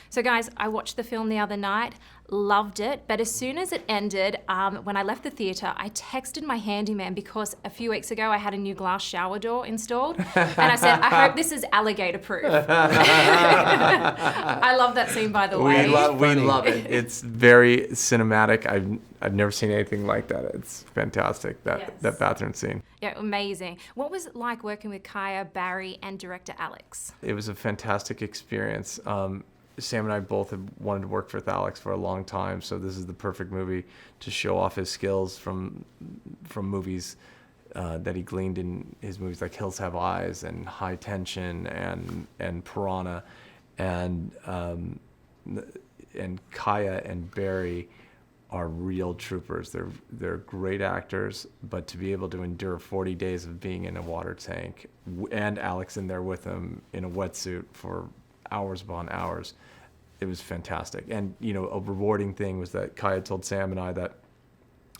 So guys, I watched the film the other night, loved it, but as soon as it ended, when I left the theatre, I texted my handyman because a few weeks ago I had a new glass shower door installed, and I said, I hope this is alligator proof. I love that scene, by the way. We love it. It's very cinematic. I've never seen anything like that. It's fantastic, that bathroom scene. Yeah, amazing. What was it like working with Kaya, Barry, and director Alex? It was a fantastic experience. Sam and I both have wanted to work with Alex for a long time, so this is the perfect movie to show off his skills from movies that he gleaned in his movies like Hills Have Eyes and High Tension and Piranha, and Kaya and Barry are real troopers. They're great actors, but to be able to endure 40 days of being in a water tank and Alex in there with him in a wetsuit for hours upon hours, it was fantastic. And a rewarding thing was that Kaya told Sam and I that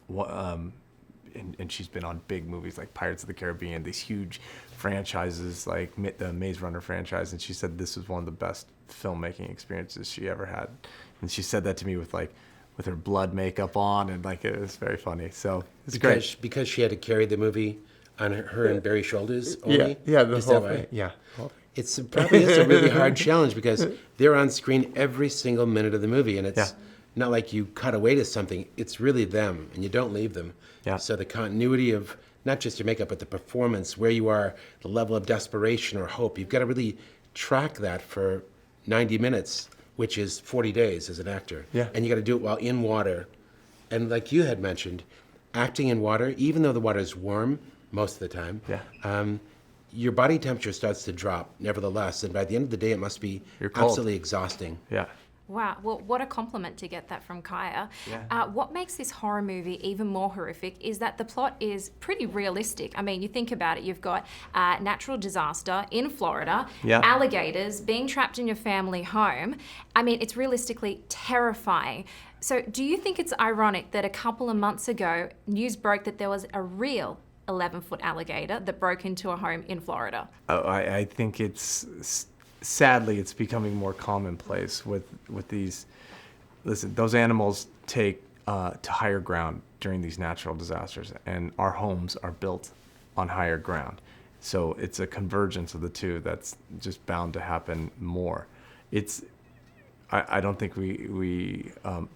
and she's been on big movies like Pirates of the Caribbean, these huge franchises like the Maze Runner franchise, and she said this was one of the best filmmaking experiences she ever had. And she said that to me with her blood makeup on, and it was very funny. So it's great. Because she had to carry the movie on her and Barry's shoulders only? Yeah, the whole thing. Yeah. It probably is a really hard challenge because they're on screen every single minute of the movie, and it's not like you cut away to something. It's really them, and you don't leave them. Yeah. So the continuity of not just your makeup, but the performance, where you are, the level of desperation or hope, you've got to really track that for 90 minutes, which is 40 days as an actor. Yeah. And you got to do it while in water. And like you had mentioned, acting in water, even though the water is warm most of the time, your body temperature starts to drop, nevertheless, and by the end of the day, it must be absolutely exhausting. Yeah. Wow, well, what a compliment to get that from Kaya. Yeah. What makes this horror movie even more horrific is that the plot is pretty realistic. I mean, you think about it, you've got natural disaster in Florida, alligators, being trapped in your family home. I mean, it's realistically terrifying. So do you think it's ironic that a couple of months ago, news broke that there was a real 11-foot alligator that broke into a home in Florida? Oh, I think sadly it's becoming more commonplace with these. Listen, those animals take to higher ground during these natural disasters, and our homes are built on higher ground. So it's a convergence of the two that's just bound to happen more. I don't think we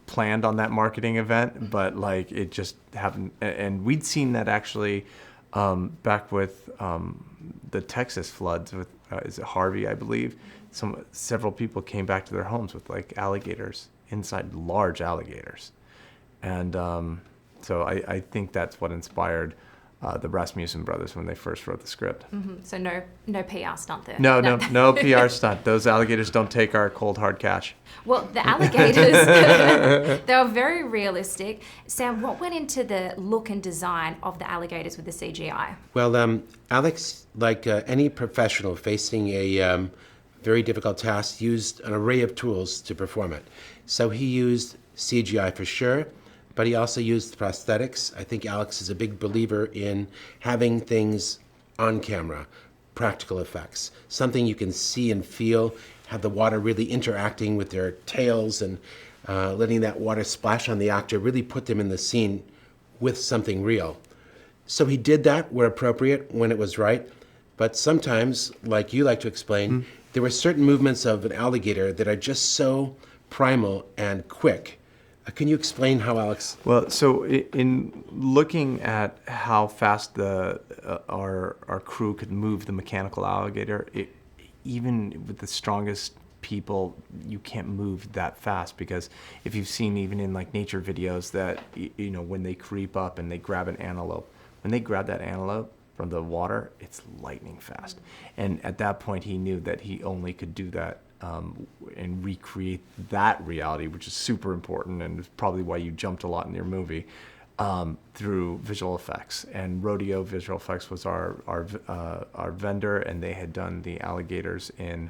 planned on that marketing event, but it just happened. And we'd seen that actually back with the Texas floods with, is it Harvey, I believe? Several people came back to their homes with alligators inside, large alligators. And so I think that's what inspired the Rasmussen brothers when they first wrote the script. Mm-hmm. So no PR stunt there. No PR stunt. Those alligators don't take our cold hard cash. Well, the alligators, they were very realistic. Sam, what went into the look and design of the alligators with the CGI? Well, Alex, like any professional facing a very difficult task, used an array of tools to perform it. So he used CGI for sure, but he also used prosthetics. I think Alex is a big believer in having things on camera, practical effects, something you can see and feel, have the water really interacting with their tails and letting that water splash on the actor, really put them in the scene with something real. So he did that where appropriate, when it was right, but sometimes, like you like to explain, there were certain movements of an alligator that are just so primal and quick. Can you explain how, Alex? Well, so in looking at how fast our crew could move the mechanical alligator, even with the strongest people, you can't move that fast, because if you've seen even in nature videos that when they creep up and they grab an antelope, when they grab that antelope from the water, it's lightning fast. And at that point, he knew that he only could do that and recreate that reality, which is super important, and is probably why you jumped a lot in your movie, through visual effects. And Rodeo Visual Effects was our vendor, and they had done the alligators in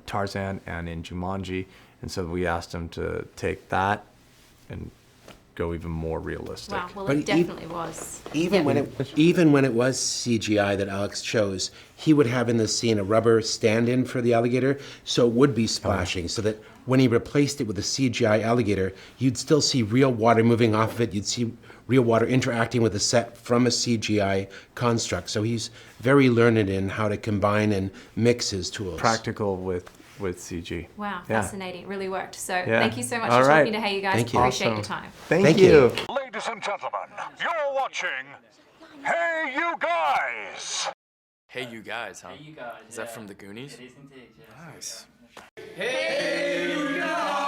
Tarzan and in Jumanji, and so we asked them to take that and go even more realistic. Wow, well, But it definitely was. Even when it was CGI that Alex chose, he would have in the scene a rubber stand-in for the alligator, so it would be splashing, so that when he replaced it with a CGI alligator, you'd still see real water moving off of it. You'd see real water interacting with the set from a CGI construct. So he's very learned in how to combine and mix his tools. Practical with CG. Wow, Yeah. fascinating. It really worked. So Yeah. thank you so much All for right. talking to Hey You Guys. Thank you. Appreciate Awesome. your time. Thank you. Ladies and gentlemen, you're watching Hey You Guys! Hey You Guys, huh? Hey You Guys. Is that from the Goonies? It is indeed, yeah. Nice. Hey You Guys!